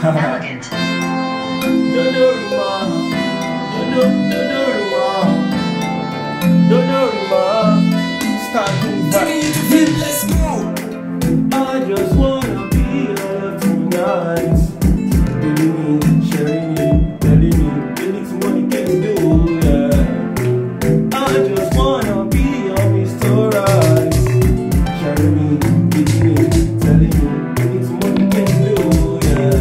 Elegant. Let's go. I just wanna be alive tonight. Feeling me, sharing me, telling me, anything money can do, yeah. I just wanna be on Mr. Right. Sharing me, giving me, telling me, anything money can do, yeah.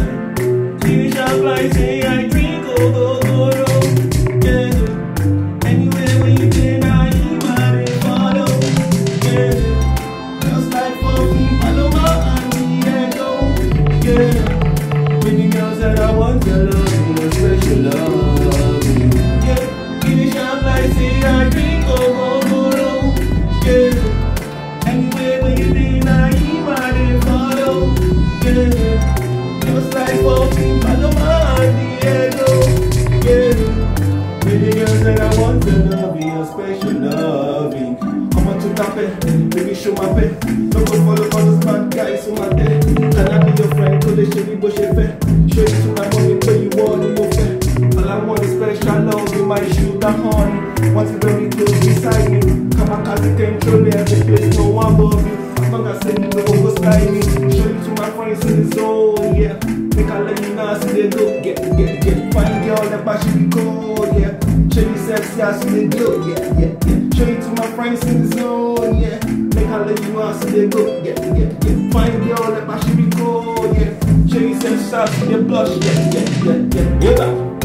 TV shop like say I drink, go, yeah. Anywhere where you been, I eat my day, follow, yeah. Just like for me, follow my honey, yeah, go, yeah. Many girls that I want to love you, a special love you, yeah. Give me shop like say I drink, go, yeah. Anywhere where you been, I eat my day, follow, yeah. Just like for me, follow my honey, yeah, go, yeah. Many girls that I want to love you, a special loving. Come on to tap it, baby show my pet. Don't go follow all those bad guys on my day. Can I be your friend? Cause they should be bush fair. Show you to my money, pay you all in your fair. All I want is special love in my sugar honey. Want it very close beside me. Come on, cause you control every place, no one above me. As long as I say you know what's like me. Show you to my friends in the zone, yeah. Make I let you know I see they go. Get. Fine girl, that bash be cold, yeah. Show you sexy, I see they glow, yeah. Show you to my friends in the zone, yeah. Make I let you know I see they go, get. Fine girl, that bash be cold, yeah. Show you sexy, I see they blush, yeah.